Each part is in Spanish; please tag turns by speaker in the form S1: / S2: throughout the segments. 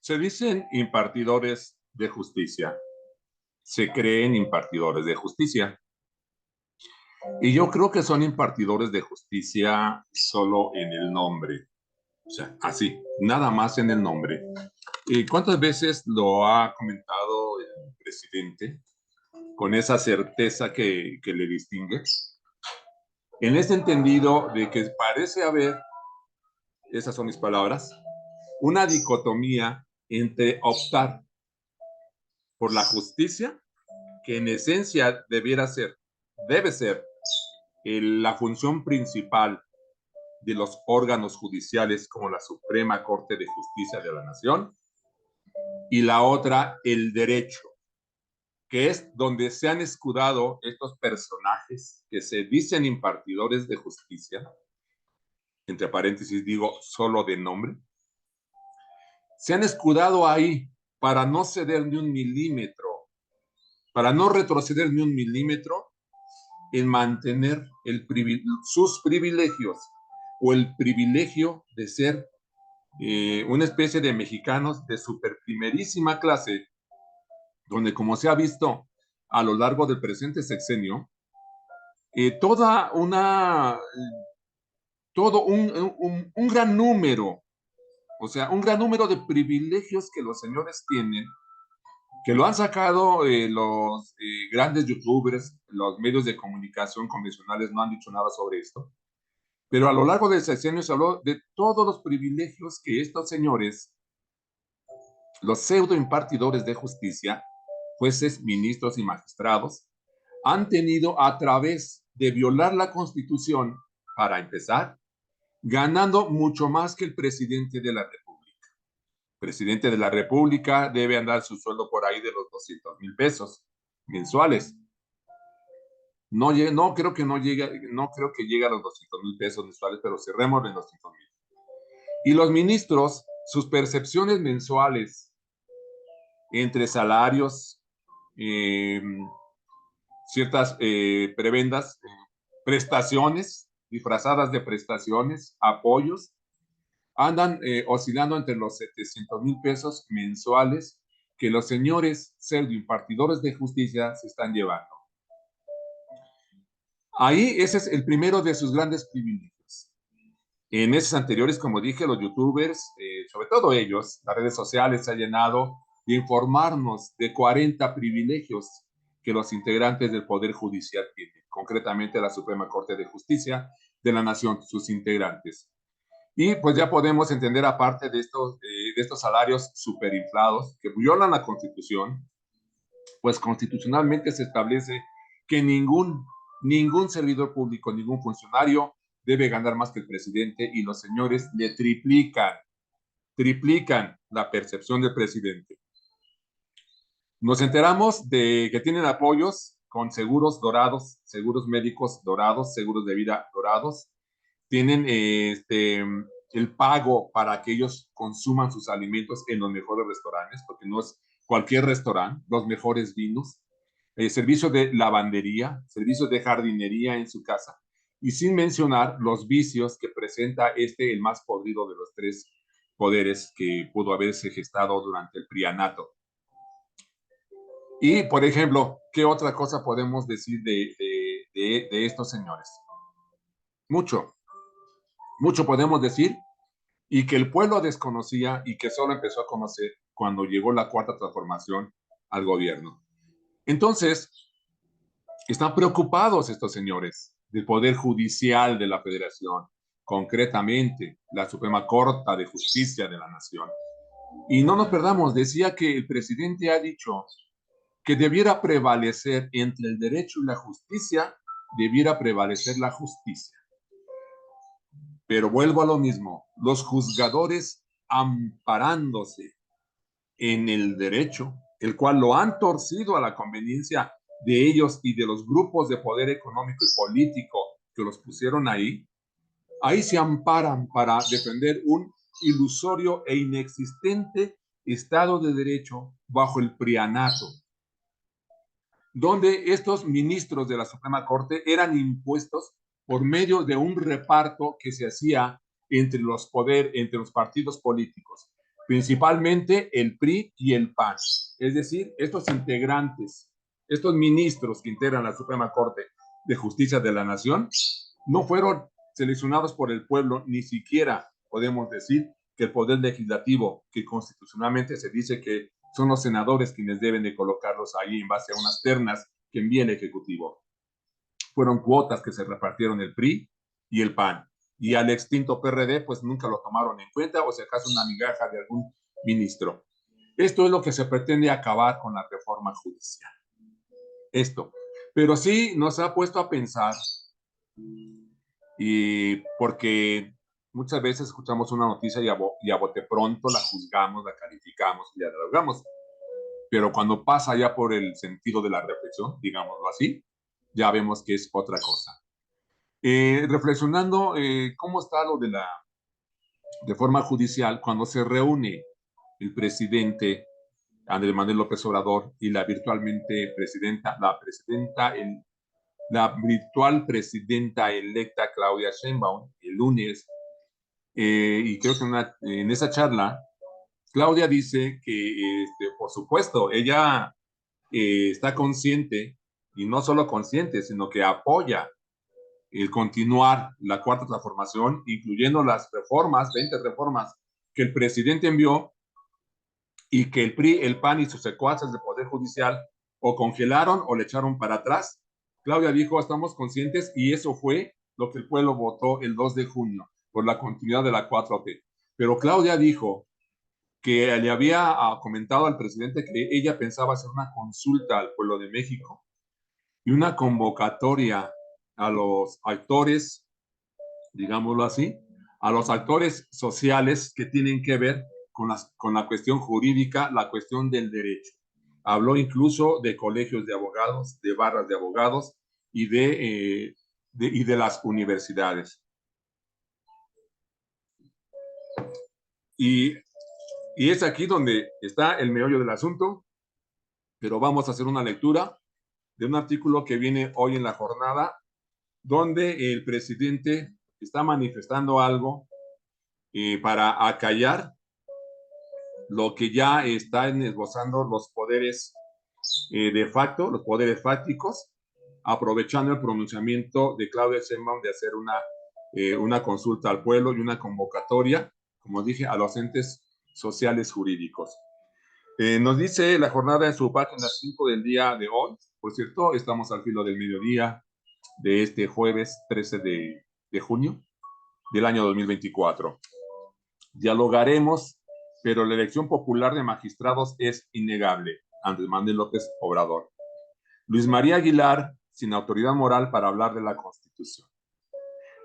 S1: Se dicen impartidores de justicia, se creen impartidores de justicia. Y yo creo que son impartidores de justicia solo en el nombre. O sea, así, nada más en el nombre. ¿Y cuántas veces lo ha comentado el presidente con esa certeza que le distingue? En este entendido de que parece haber, esas son mis palabras, una dicotomía entre optar por la justicia, que en esencia debe ser la función principal de los órganos judiciales como la Suprema Corte de Justicia de la Nación, y la otra, el derecho, que es donde se han escudado estos personajes que se dicen impartidores de justicia, entre paréntesis digo solo de nombre, se han escudado ahí para no ceder ni un milímetro, para no retroceder ni un milímetro en mantener sus privilegios o el privilegio de ser una especie de mexicanos de super primerísima clase, donde como se ha visto a lo largo del presente sexenio, toda una, todo un gran número, o sea, un gran número de privilegios que los señores tienen, que lo han sacado los grandes youtubers, los medios de comunicación convencionales no han dicho nada sobre esto, pero a lo largo del sexenio se habló de todos los privilegios que estos señores, los pseudo impartidores de justicia, jueces, ministros y magistrados, han tenido a través de violar la Constitución, para empezar, ganando mucho más que el presidente de la República. El presidente de la República debe andar su sueldo por ahí de los 200,000 pesos mensuales. No creo que llegue a los 200,000 pesos mensuales, pero cerremos en los 200,000. Y los ministros, sus percepciones mensuales entre salarios, eh, ciertas prebendas, prestaciones, disfrazadas de prestaciones, apoyos, andan oscilando entre los 700,000 pesos mensuales que los señores pseudo impartidores de justicia se están llevando. Ahí ese es el primero de sus grandes privilegios. En meses anteriores, como dije, los youtubers, sobre todo ellos, las redes sociales se han llenado de informarnos de 40 privilegios que los integrantes del Poder Judicial tienen, concretamente la Suprema Corte de Justicia de la Nación, sus integrantes. Y pues ya podemos entender, aparte de estos salarios superinflados que violan la Constitución, pues constitucionalmente se establece que ningún servidor público, ningún funcionario debe ganar más que el presidente, y los señores le triplican la percepción del presidente. Nos enteramos de que tienen apoyos con seguros dorados, seguros médicos dorados, seguros de vida dorados. Tienen el pago para que ellos consuman sus alimentos en los mejores restaurantes, porque no es cualquier restaurante, los mejores vinos, servicio de lavandería, servicios de jardinería en su casa, y sin mencionar los vicios que presenta el más podrido de los tres poderes que pudo haberse gestado durante el prianato. Y, por ejemplo, ¿qué otra cosa podemos decir de estos señores? Mucho, mucho podemos decir, y que el pueblo desconocía y que solo empezó a conocer cuando llegó la cuarta transformación al gobierno. Entonces, están preocupados estos señores del Poder Judicial de la Federación, concretamente la Suprema Corte de Justicia de la Nación. Y no nos perdamos, decía que el presidente ha dicho que debiera prevalecer entre el derecho y la justicia, debiera prevalecer la justicia. Pero vuelvo a lo mismo, los juzgadores amparándose en el derecho, el cual lo han torcido a la conveniencia de ellos y de los grupos de poder económico y político que los pusieron ahí, ahí se amparan para defender un ilusorio e inexistente Estado de Derecho bajo el prianato, donde estos ministros de la Suprema Corte eran impuestos por medio de un reparto que se hacía entre los partidos políticos. principalmente el PRI y el PAN. Es decir, estos integrantes, estos ministros que integran la Suprema Corte de Justicia de la Nación, no fueron seleccionados por el pueblo, ni siquiera podemos decir que el poder legislativo, que constitucionalmente se dice que son los senadores quienes deben de colocarlos ahí en base a unas ternas que envía el Ejecutivo. Fueron cuotas que se repartieron el PRI y el PAN. Y al extinto PRD, pues nunca lo tomaron en cuenta, o si acaso una migaja de algún ministro. Esto es lo que se pretende acabar con la reforma judicial. Esto. Pero sí nos ha puesto a pensar, y porque muchas veces escuchamos una noticia y a bote pronto la juzgamos, la calificamos y la dialogamos. Pero cuando pasa ya por el sentido de la reflexión, digámoslo así, ya vemos que es otra cosa. Reflexionando cómo está lo de la reforma judicial, cuando se reúne el presidente Andrés Manuel López Obrador y la virtualmente presidenta, la virtual presidenta electa Claudia Sheinbaum el lunes, y creo que en esa charla, Claudia dice que, por supuesto, ella está consciente, y no solo consciente, sino que apoya el continuar la cuarta transformación, incluyendo las reformas, 20 reformas que el presidente envió y que el PRI, el PAN y sus secuaces del Poder Judicial o congelaron o le echaron para atrás. Claudia dijo, estamos conscientes, y eso fue lo que el pueblo votó el 2 de junio por la continuidad de la 4T. Pero Claudia dijo que le había comentado al presidente que ella pensaba hacer una consulta al pueblo de México y una convocatoria a los actores, digámoslo así, a los actores sociales que tienen que ver con la cuestión jurídica, la cuestión del derecho. Habló incluso de colegios de abogados, de barras de abogados y de las universidades. Y, y es aquí donde está el meollo del asunto, pero vamos a hacer una lectura de un artículo que viene hoy en la jornada, donde el presidente está manifestando algo para acallar lo que ya están esbozando los poderes de facto, los poderes fácticos, aprovechando el pronunciamiento de Claudia Sheinbaum de hacer una consulta al pueblo y una convocatoria, como dije, a los entes sociales jurídicos. Nos dice la jornada en su página 5 del día de hoy. Por cierto, estamos al filo del mediodía de este jueves 13 de junio del año 2024. Dialogaremos, pero la elección popular de magistrados es innegable. Andrés Manuel López Obrador. Luis María Aguilar, sin autoridad moral para hablar de la Constitución.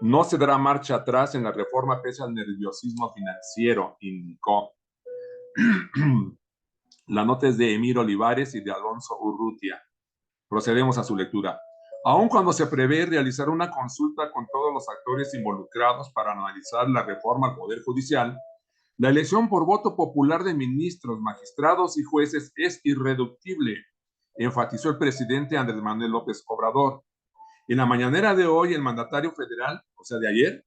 S1: No se dará marcha atrás en la reforma pese al nerviosismo financiero, indicó. La nota es de Emir Olivares y de Alonso Urrutia. Procedemos a su lectura. Aun cuando se prevé realizar una consulta con todos los actores involucrados para analizar la reforma al Poder Judicial, la elección por voto popular de ministros, magistrados y jueces es irreductible, enfatizó el presidente Andrés Manuel López Obrador. En la mañanera de hoy, el mandatario federal, o sea, de ayer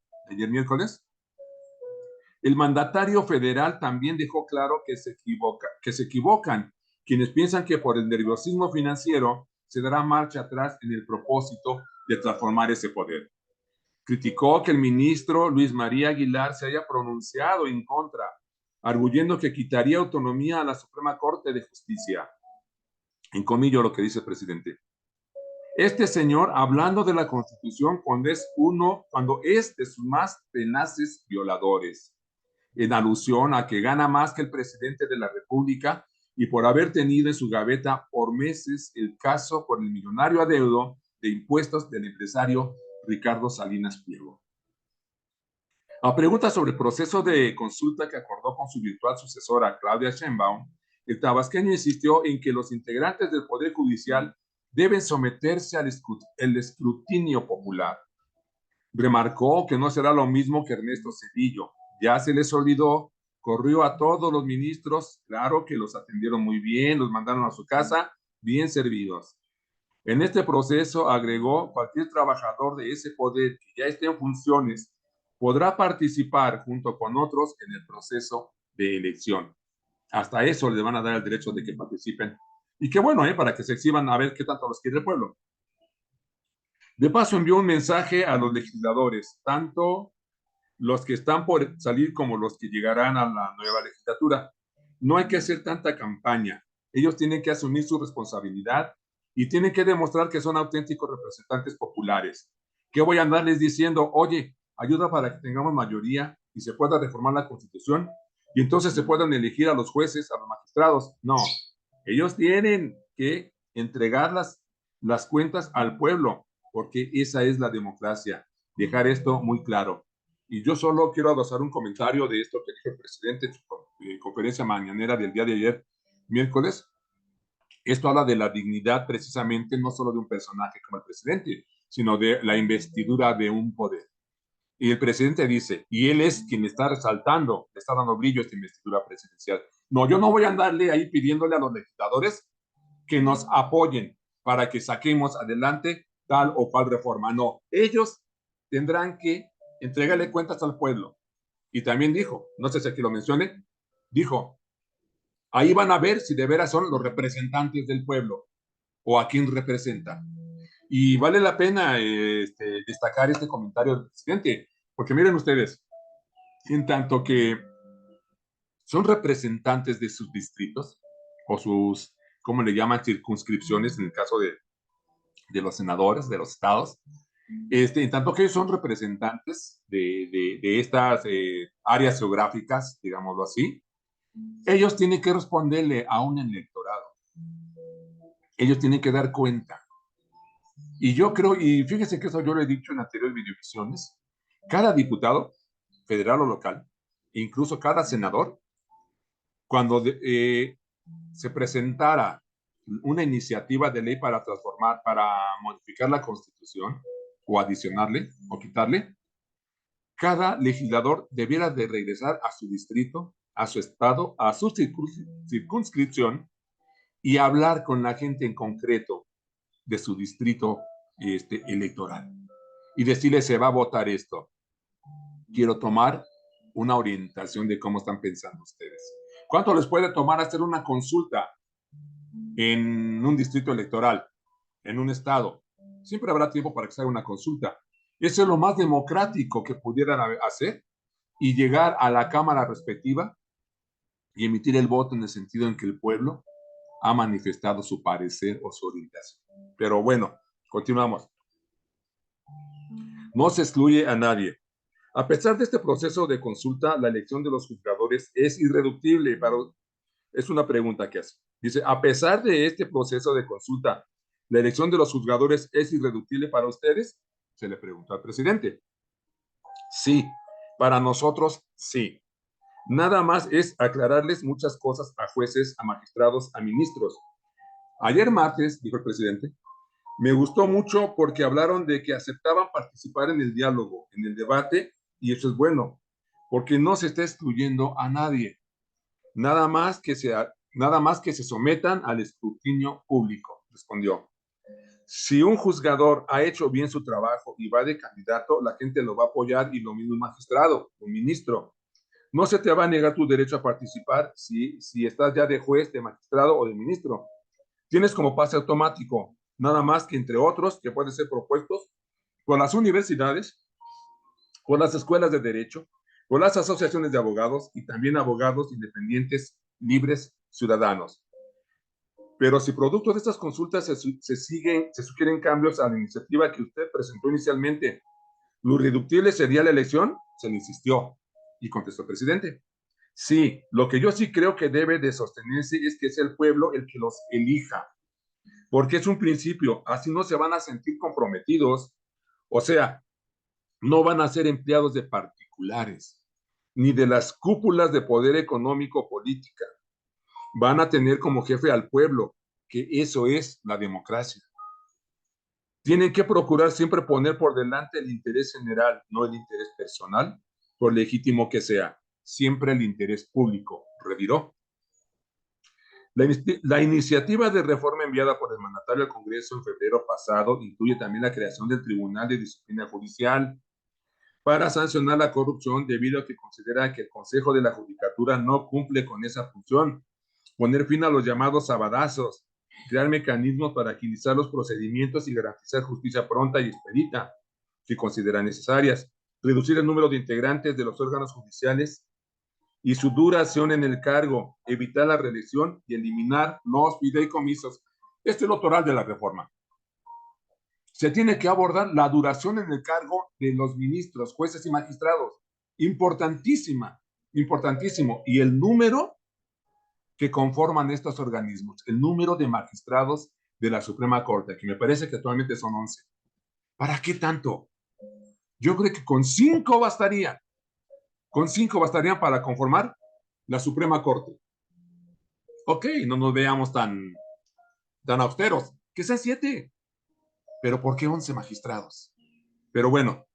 S1: miércoles, el mandatario federal también dejó claro que se equivocan quienes piensan que por el nerviosismo financiero se dará marcha atrás en el propósito de transformar ese poder. Criticó que el ministro Luis María Aguilar se haya pronunciado en contra, arguyendo que quitaría autonomía a la Suprema Corte de Justicia. En comillo lo que dice el presidente. Este señor, hablando de la Constitución cuando es de sus más tenaces violadores, en alusión a que gana más que el presidente de la República y por haber tenido en su gaveta por meses el caso por el millonario adeudo de impuestos del empresario Ricardo Salinas Pliego. A pregunta sobre el proceso de consulta que acordó con su virtual sucesora Claudia Sheinbaum, el tabasqueño insistió en que los integrantes del Poder Judicial deben someterse al escrutinio popular. Remarcó que no será lo mismo que Ernesto Zedillo. Ya se les olvidó, corrió a todos los ministros, claro que los atendieron muy bien, los mandaron a su casa, bien servidos. En este proceso, agregó, cualquier trabajador de ese poder que ya esté en funciones podrá participar junto con otros en el proceso de elección. Hasta eso les van a dar el derecho de que participen. Y qué bueno, para que se exhiban a ver qué tanto los quiere el pueblo. De paso, envió un mensaje a los legisladores, tanto los que están por salir como los que llegarán a la nueva legislatura. No hay que hacer tanta campaña. Ellos tienen que asumir su responsabilidad y tienen que demostrar que son auténticos representantes populares. ¿Qué voy a andarles diciendo? Oye, ayuda para que tengamos mayoría y se pueda reformar la Constitución y entonces se puedan elegir a los jueces, a los magistrados. No, ellos tienen que entregar las cuentas al pueblo, porque esa es la democracia. Dejar esto muy claro. Y yo solo quiero adosar un comentario de esto que dijo el presidente en su conferencia mañanera del día de ayer, miércoles. Esto habla de la dignidad precisamente no solo de un personaje como el presidente, sino de la investidura de un poder. Y el presidente dice, y él es quien está resaltando, le está dando brillo a esta investidura presidencial. No, yo no voy a andarle ahí pidiéndole a los legisladores que nos apoyen para que saquemos adelante tal o cual reforma. No, ellos tendrán que entregarle cuentas al pueblo. Y también dijo, no sé si aquí lo mencione, dijo, ahí van a ver si de veras son los representantes del pueblo o a quién representan. Y vale la pena destacar este comentario del presidente, porque miren ustedes, en tanto que son representantes de sus distritos o sus, ¿cómo le llaman? Circunscripciones en el caso de los senadores, de los estados, en tanto que ellos son representantes de estas áreas geográficas, digámoslo así, ellos tienen que responderle a un electorado. Ellos tienen que dar cuenta. Y yo creo, y fíjese que eso yo lo he dicho en anteriores videovisiones, cada diputado, federal o local, e incluso cada senador, cuando se presentara una iniciativa de ley para transformar, para modificar la Constitución, o adicionarle, o quitarle, cada legislador debiera de regresar a su distrito, a su estado, a su circunscripción y hablar con la gente en concreto de su distrito electoral. Y decirle, se va a votar esto. Quiero tomar una orientación de cómo están pensando ustedes. ¿Cuánto les puede tomar hacer una consulta en un distrito electoral, en un estado? Siempre habrá tiempo para que se haga una consulta. Eso es lo más democrático que pudieran hacer y llegar a la cámara respectiva y emitir el voto en el sentido en que el pueblo ha manifestado su parecer o su orientación. Pero bueno, continuamos. No se excluye a nadie. A pesar de este proceso de consulta, la elección de los juzgadores es irreductible. Es una pregunta que hace. Dice, a pesar de este proceso de consulta, ¿la elección de los juzgadores es irreductible para ustedes? Se le preguntó al presidente. Sí, para nosotros sí. Nada más es aclararles muchas cosas a jueces, a magistrados, a ministros. Ayer martes, dijo el presidente, me gustó mucho porque hablaron de que aceptaban participar en el diálogo, en el debate, y eso es bueno, porque no se está excluyendo a nadie. Nada más que se sometan al escrutinio público, respondió. Si un juzgador ha hecho bien su trabajo y va de candidato, la gente lo va a apoyar y lo mismo un magistrado, un ministro. No se te va a negar tu derecho a participar si estás ya de juez, de magistrado o de ministro. Tienes como pase automático, nada más que entre otros que pueden ser propuestos por las universidades, por las escuelas de derecho, por las asociaciones de abogados y también abogados independientes, libres, ciudadanos. Pero si producto de estas consultas se sugieren cambios a la iniciativa que usted presentó inicialmente, ¿lo irreductible sería la elección? Se le insistió. Y contestó el presidente. Sí, lo que yo sí creo que debe de sostenerse es que es el pueblo el que los elija, porque es un principio, así no se van a sentir comprometidos, o sea, no van a ser empleados de particulares, ni de las cúpulas de poder económico política, van a tener como jefe al pueblo, que eso es la democracia. Tienen que procurar siempre poner por delante el interés general, no el interés personal, por legítimo que sea, siempre el interés público, reviró. La iniciativa de reforma enviada por el mandatario al Congreso en febrero pasado incluye también la creación del Tribunal de Disciplina Judicial. para sancionar la corrupción debido a que considera que el Consejo de la Judicatura no cumple con esa función, poner fin a los llamados sabadazos, crear mecanismos para agilizar los procedimientos y garantizar justicia pronta y expedita, si considera necesarias, reducir el número de integrantes de los órganos judiciales y su duración en el cargo, evitar la reelección y eliminar los fideicomisos. Esto es lo toral de la reforma. Se tiene que abordar la duración en el cargo de los ministros, jueces y magistrados. Importantísima, importantísimo. Y el número que conforman estos organismos, el número de magistrados de la Suprema Corte, que me parece que actualmente son 11. ¿Para qué tanto? Yo creo que con 5 bastaría. Con 5 bastarían para conformar la Suprema Corte. Ok, no nos veamos tan austeros. Que sean 7. Pero ¿por qué 11 magistrados? Pero bueno,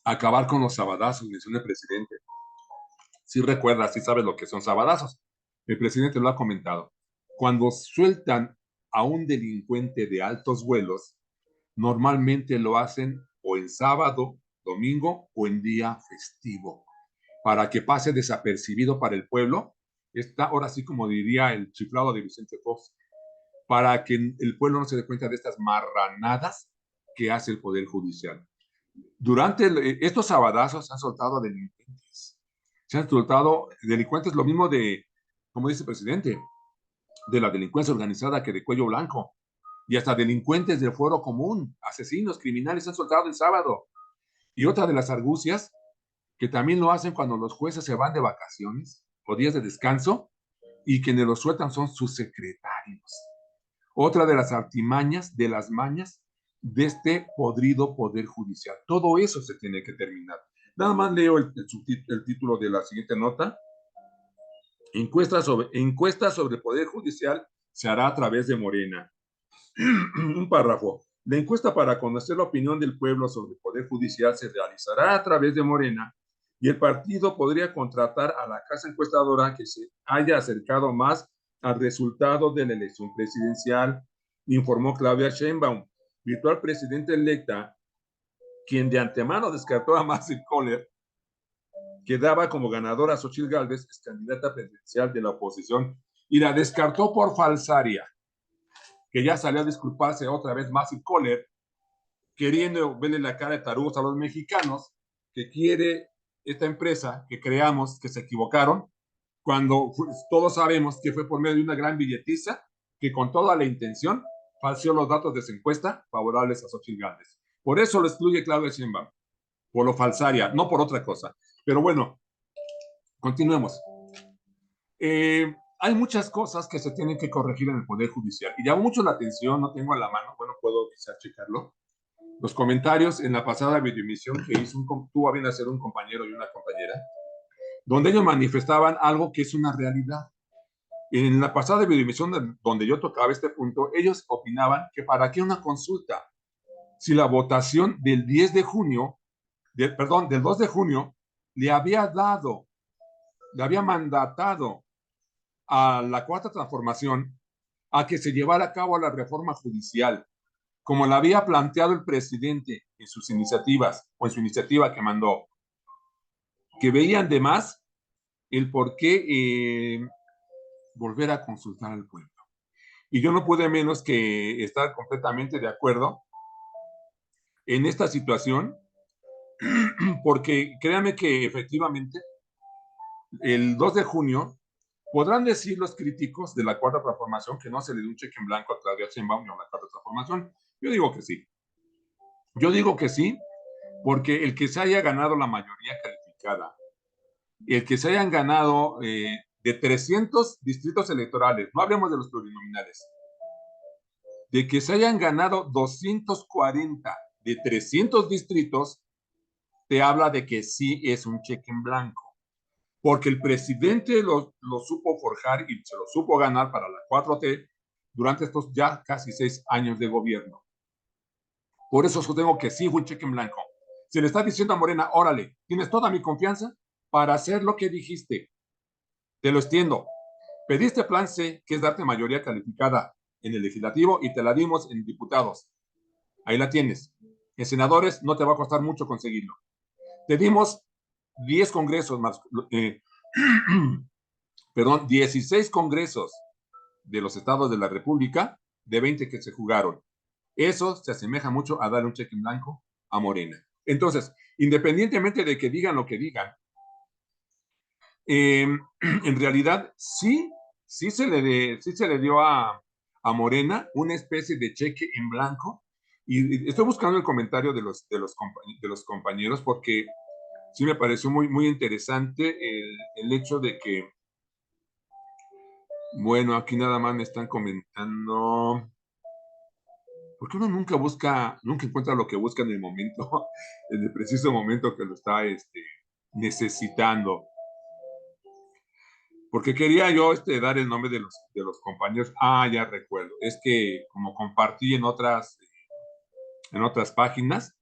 S1: acabar con los sabadazos, menciona el presidente. Si recuerdas, si sabes lo que son sabadazos. El presidente lo ha comentado. Cuando sueltan a un delincuente de altos vuelos, normalmente lo hacen o en sábado, domingo o en día festivo, para que pase desapercibido para el pueblo. Está ahora sí, como diría el chiflado de Vicente Fox, para que el pueblo no se dé cuenta de estas marranadas que hace el Poder Judicial. Durante estos sabadazos se han soltado delincuentes. Se han soltado delincuentes, lo mismo de, como dice el presidente, de la delincuencia organizada que de cuello blanco. Y hasta delincuentes del fuero común, asesinos, criminales, se han soltado el sábado. Y otra de las argucias, que también lo hacen cuando los jueces se van de vacaciones o días de descanso, y quienes los sueltan son sus secretarios. Otra de las artimañas, de las mañas de este podrido poder judicial. Todo eso se tiene que terminar. Nada más leo el título de la siguiente nota. Encuesta sobre poder judicial se hará a través de Morena. Un párrafo. La encuesta para conocer la opinión del pueblo sobre el poder judicial se realizará a través de Morena y el partido podría contratar a la casa encuestadora que se haya acercado más al resultado de la elección presidencial, informó Claudia Sheinbaum, virtual presidenta electa, quien de antemano descartó a Marcel Kohler, que daba como ganadora a Xochitl Gálvez, ex candidata presidencial de la oposición, y la descartó por falsaria, que ya salió a disculparse otra vez Marcel Kohler, queriendo verle la cara de tarugos a los mexicanos, que quiere esta empresa que creamos, que se equivocaron, cuando todos sabemos que fue por medio de una gran billetiza que con toda la intención falseó los datos de su encuesta favorables a Xochitl Gálvez. Por eso lo excluye Claudia Sheinbaum, por lo falsaria, no por otra cosa. Pero bueno, continuemos. Hay muchas cosas que se tienen que corregir en el Poder Judicial. Y llama mucho la atención, no tengo a la mano, bueno, puedo quizás checarlo, los comentarios en la pasada videoemisión que tuvo a bien hacer un compañero y una compañera, donde ellos manifestaban algo que es una realidad. En la pasada videoemisión donde yo tocaba este punto, ellos opinaban que para qué una consulta si la votación del 10 de junio, del 2 de junio, le había mandatado a la Cuarta Transformación a que se llevara a cabo la reforma judicial, como la había planteado el presidente en sus iniciativas o en su iniciativa que mandó, que veían de más el por qué volver a consultar al pueblo. Y yo no pude menos que estar completamente de acuerdo en esta situación, porque créanme que efectivamente el 2 de junio podrán decir los críticos de la Cuarta Transformación que no se le dio un cheque en blanco a Claudia Sheinbaum ni a la Cuarta Transformación. Yo digo que sí. Yo digo que sí, porque el que se haya ganado la mayoría calificada, el que se hayan ganado de 300 distritos electorales, no hablemos de los plurinominales, de que se hayan ganado 240 de 300 distritos, te habla de que sí es un cheque en blanco, porque el presidente lo supo forjar y se lo supo ganar para la 4T durante estos ya casi 6 años de gobierno. Por eso sostengo que sí fue un cheque en blanco. Se le está diciendo a Morena, órale, tienes toda mi confianza para hacer lo que dijiste. Te lo extiendo. Pediste plan C, que es darte mayoría calificada en el legislativo, y te la dimos en diputados. Ahí la tienes. En senadores no te va a costar mucho conseguirlo. Te dimos 10 congresos más, perdón, 16 congresos de los estados de la República, de 20 que se jugaron. Eso se asemeja mucho a darle un cheque en blanco a Morena. Entonces, independientemente de que digan lo que digan, en realidad sí se le dio a Morena una especie de cheque en blanco. Y estoy buscando el comentario de los compañeros porque sí me pareció muy interesante el hecho de que, bueno, aquí nada más me están comentando, porque uno nunca encuentra lo que busca en el momento, en el preciso momento que lo está necesitando. Porque quería yo dar el nombre de los compañeros. Ah, ya recuerdo. Es que como compartí en otras páginas,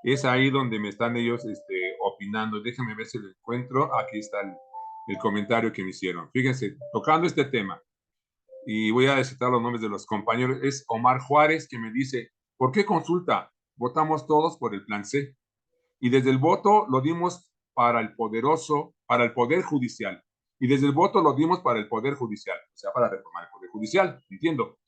S1: es ahí donde me están ellos opinando. Déjame ver si lo encuentro. Aquí está el comentario que me hicieron. Fíjense, tocando este tema, y voy a citar los nombres de los compañeros, es Omar Juárez que me dice, ¿por qué consulta? Votamos todos por el plan C. Y desde el voto lo dimos para el Poder Judicial. Y desde el voto lo dimos para el Poder Judicial, o sea, para reformar el Poder Judicial, entiendo.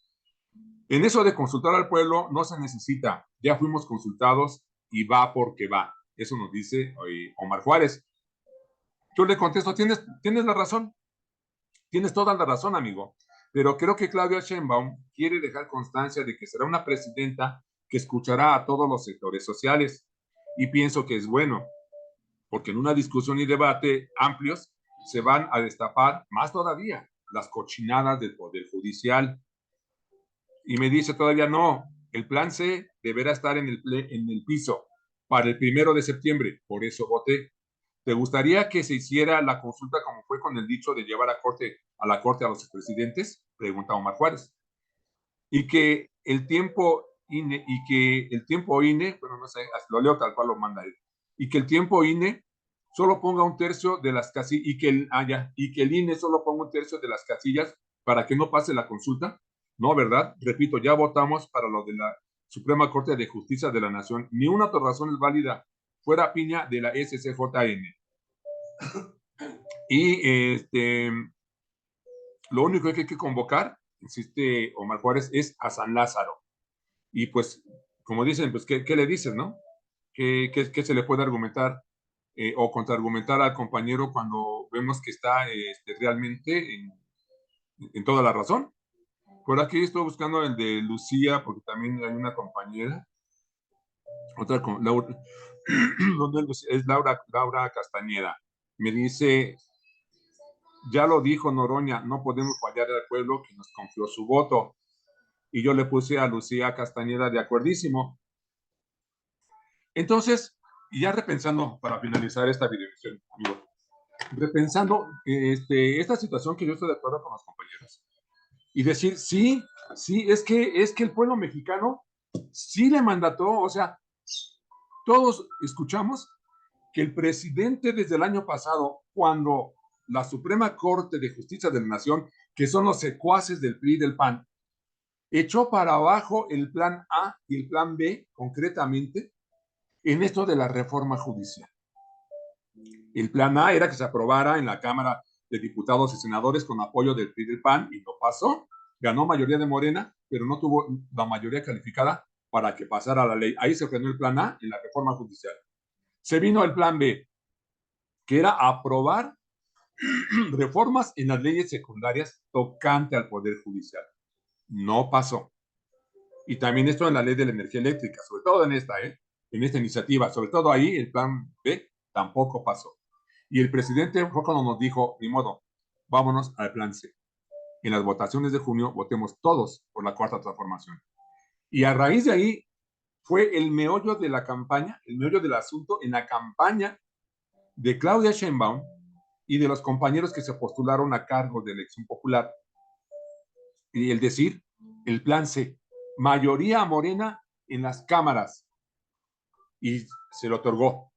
S1: En eso de consultar al pueblo no se necesita, ya fuimos consultados y va porque va. Eso nos dice Omar Juárez. Yo le contesto, tienes la razón, tienes toda la razón, amigo, pero creo que Claudia Sheinbaum quiere dejar constancia de que será una presidenta que escuchará a todos los sectores sociales y pienso que es bueno, porque en una discusión y debate amplios se van a destapar más todavía las cochinadas del Poder Judicial. Y me dice todavía no, el plan C deberá estar en el piso para el 1 de septiembre, por eso voté. ¿Te gustaría que se hiciera la consulta como fue con el dicho de llevar a la corte a los expresidentes? Pregunta Omar Juárez. Y que el tiempo INE, bueno, no sé, lo leo tal cual lo manda él, y que el tiempo INE solo ponga un tercio de las casillas, y que el INE solo ponga un tercio de las casillas para que no pase la consulta. No, ¿verdad? Repito, ya votamos para lo de la Suprema Corte de Justicia de la Nación. Ni una otra razón es válida fuera piña de la SCJN. Y lo único que hay que convocar, insiste Omar Juárez, es a San Lázaro. Y pues, como dicen, pues, ¿qué le dices, no? ¿Qué se le puede argumentar o contraargumentar al compañero cuando vemos que está realmente en toda la razón? Por aquí estoy buscando el de Lucía, porque también hay una compañera, otra con Laura, es Laura Castañeda. Me dice, ya lo dijo Noroña, no podemos fallar al pueblo que nos confió su voto. Y yo le puse a Lucía Castañeda de acuerdísimo. Entonces, y ya repensando, para finalizar esta videoemisión, amigo, repensando esta situación que yo estoy de acuerdo con los compañeros, y decir, sí, es que el pueblo mexicano sí le mandató, o sea, todos escuchamos que el presidente desde el año pasado, cuando la Suprema Corte de Justicia de la Nación, que son los secuaces del PRI y del PAN, echó para abajo el plan A y el plan B, concretamente, en esto de la reforma judicial. El plan A era que se aprobara en la Cámara de Diputados y Senadores con apoyo del PRI y del PAN y no pasó. Ganó mayoría de Morena, pero no tuvo la mayoría calificada para que pasara la ley. Ahí se frenó el plan A en la reforma judicial. Se vino el plan B, que era aprobar reformas en las leyes secundarias tocante al Poder Judicial. No pasó. Y también esto en la ley de la energía eléctrica, sobre todo en esta iniciativa, sobre todo ahí el plan B tampoco pasó. Y el presidente fue cuando nos dijo, ni modo, vámonos al plan C. En las votaciones de junio votemos todos por la cuarta transformación. Y a raíz de ahí fue el meollo de la campaña, el meollo del asunto en la campaña de Claudia Sheinbaum y de los compañeros que se postularon a cargo de elección popular. Y el decir, el plan C, mayoría morena en las cámaras, y se lo otorgó.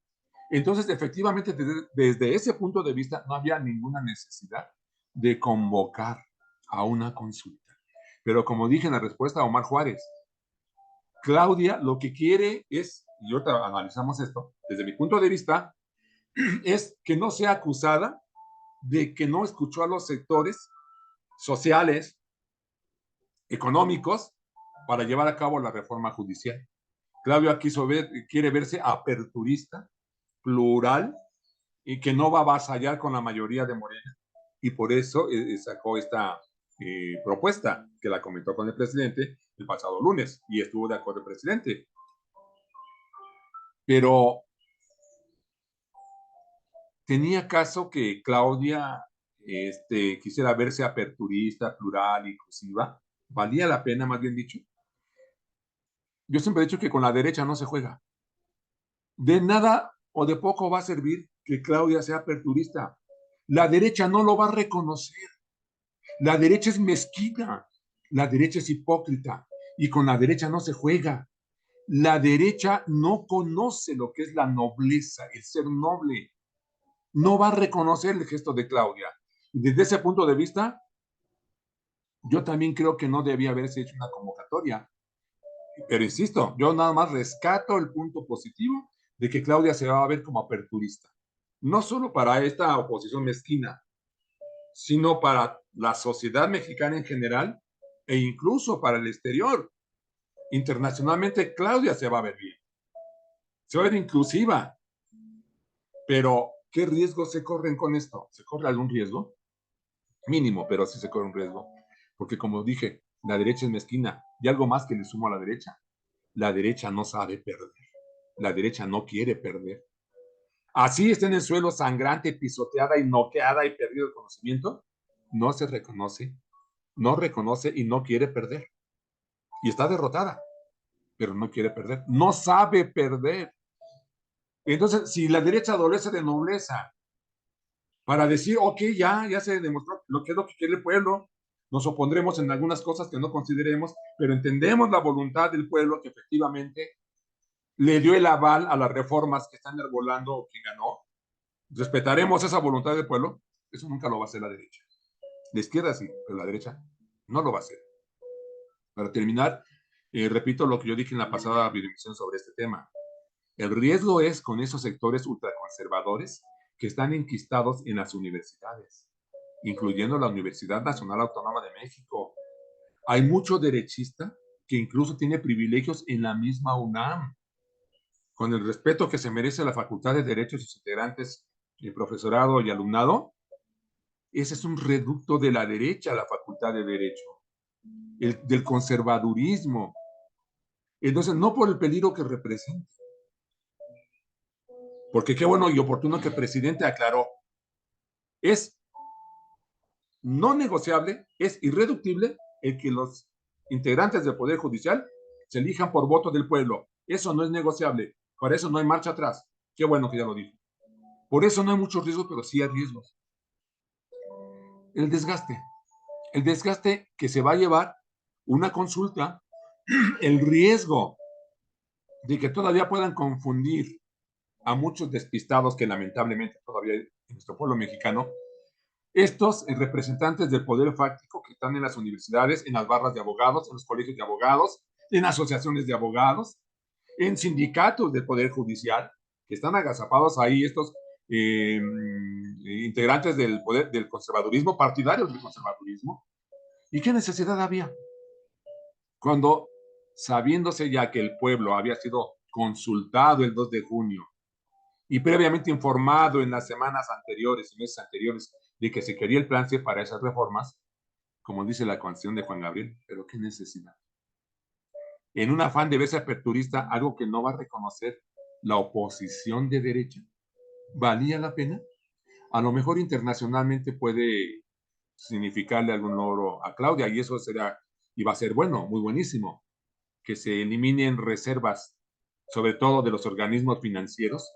S1: Entonces, efectivamente, desde ese punto de vista, no había ninguna necesidad de convocar a una consulta. Pero como dije en la respuesta a Omar Juárez, Claudia lo que quiere es, y ahorita analizamos esto, desde mi punto de vista, es que no sea acusada de que no escuchó a los sectores sociales, económicos, para llevar a cabo la reforma judicial. Claudia quiere verse aperturista, plural, y que no va a avasallar con la mayoría de Morena. Y por eso sacó esta propuesta que la comentó con el presidente el pasado lunes y estuvo de acuerdo el presidente. Pero tenía caso que Claudia quisiera verse aperturista, plural, inclusiva. ¿Valía la pena, más bien dicho? Yo siempre he dicho que con la derecha no se juega. De nada o de poco va a servir que Claudia sea aperturista. La derecha no lo va a reconocer. La derecha es mezquina. La derecha es hipócrita. Y con la derecha no se juega. La derecha no conoce lo que es la nobleza, el ser noble. No va a reconocer el gesto de Claudia. Y desde ese punto de vista, yo también creo que no debía haberse hecho una convocatoria. Pero insisto, yo nada más rescato el punto positivo de que Claudia se va a ver como aperturista. No solo para esta oposición mezquina, sino para la sociedad mexicana en general e incluso para el exterior. Internacionalmente, Claudia se va a ver bien. Se va a ver inclusiva. Pero, ¿qué riesgos se corren con esto? ¿Se corre algún riesgo? Mínimo, pero sí se corre un riesgo. Porque como dije, la derecha es mezquina. Y algo más que le sumo a la derecha. La derecha no sabe perder. La derecha no quiere perder. Así está en el suelo sangrante, pisoteada y noqueada y perdido el conocimiento, no se reconoce, no reconoce y no quiere perder. Y está derrotada, pero no quiere perder. No sabe perder. Entonces, si la derecha adolece de nobleza para decir, ok, ya se demostró lo que es lo que quiere el pueblo, nos opondremos en algunas cosas que no consideremos, pero entendemos la voluntad del pueblo que efectivamente le dio el aval a las reformas que están enarbolando quien ganó, respetaremos esa voluntad del pueblo. Eso nunca lo va a hacer la derecha. La izquierda sí, pero la derecha no lo va a hacer. Para terminar, repito lo que yo dije en la pasada videoemisión sobre este tema. El riesgo es con esos sectores ultraconservadores que están enquistados en las universidades, incluyendo la Universidad Nacional Autónoma de México. Hay mucho derechista que incluso tiene privilegios en la misma UNAM. Con el respeto que se merece la Facultad de Derecho y sus integrantes, el profesorado y alumnado, ese es un reducto de la derecha, la Facultad de Derecho, del conservadurismo. Entonces, no por el peligro que representa, porque qué bueno y oportuno que el presidente aclaró, es no negociable, es irreductible el que los integrantes del Poder Judicial se elijan por voto del pueblo. Eso no es negociable, para eso no hay marcha atrás. Qué bueno que ya lo dijo. Por eso no hay muchos riesgos, pero sí hay riesgos. El desgaste que se va a llevar una consulta, el riesgo de que todavía puedan confundir a muchos despistados que lamentablemente todavía hay en nuestro pueblo mexicano, estos representantes del poder fáctico que están en las universidades, en las barras de abogados, en los colegios de abogados, en asociaciones de abogados, en sindicatos del poder judicial, que están agazapados ahí estos integrantes del poder del conservadurismo, partidarios del conservadurismo. ¿Y qué necesidad había? Cuando, sabiéndose ya que el pueblo había sido consultado el 2 de junio y previamente informado en las semanas anteriores y meses anteriores de que se quería el plan C para esas reformas, como dice la canción de Juan Gabriel, pero qué necesidad. En un afán de verse aperturista, algo que no va a reconocer la oposición de derecha, ¿valía la pena? A lo mejor internacionalmente puede significarle algún logro a Claudia y eso será, y va a ser bueno, muy buenísimo, que se eliminen reservas, sobre todo de los organismos financieros,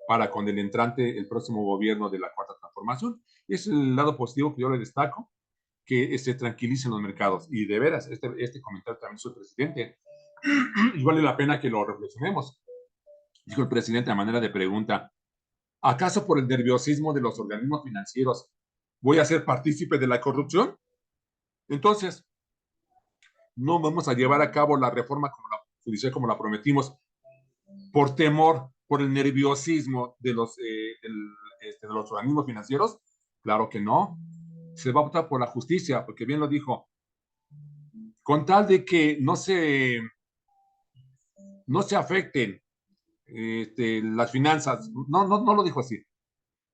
S1: para con el entrante, el próximo gobierno de la Cuarta Transformación. Es el lado positivo que yo le destaco, que se tranquilicen los mercados. Y de veras, este comentario también soy presidente, y vale la pena que lo reflexionemos. Dijo el presidente a manera de pregunta, ¿acaso por el nerviosismo de los organismos financieros voy a ser partícipe de la corrupción? Entonces, no vamos a llevar a cabo la reforma judicial como la prometimos por temor, por el nerviosismo de de los organismos financieros. Claro que no. Se va a optar por la justicia, porque bien lo dijo, con tal de que no se afecten las finanzas. No lo dijo así.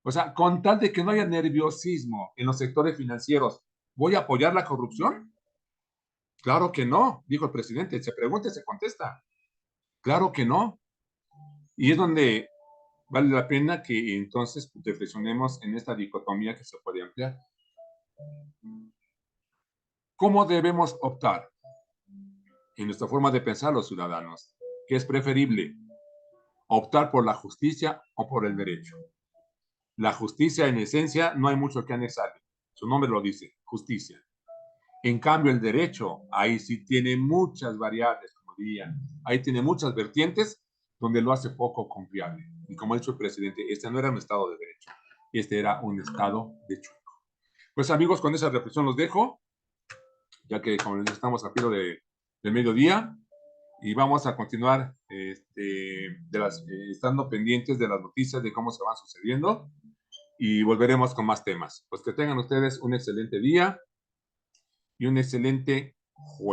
S1: O sea, con tal de que no haya nerviosismo en los sectores financieros, ¿voy a apoyar la corrupción? Claro que no, dijo el presidente. Se pregunta y se contesta. Claro que no. Y es donde vale la pena que entonces reflexionemos en esta dicotomía que se puede ampliar. ¿Cómo debemos optar en nuestra forma de pensar los ciudadanos? ¿Qué es preferible? ¿Optar por la justicia o por el derecho? La justicia, en esencia, no hay mucho que anexarle. Su nombre lo dice, justicia. En cambio, el derecho, ahí sí tiene muchas variables, como dirían. Ahí tiene muchas vertientes donde lo hace poco confiable. Y como ha dicho el presidente, este no era un Estado de derecho, este era un Estado de chueco. Pues amigos, con esa reflexión los dejo, ya que como les estamos a filo del mediodía, y vamos a continuar estando pendientes de las noticias, de cómo se van sucediendo, y volveremos con más temas. Pues que tengan ustedes un excelente día y un excelente jueves.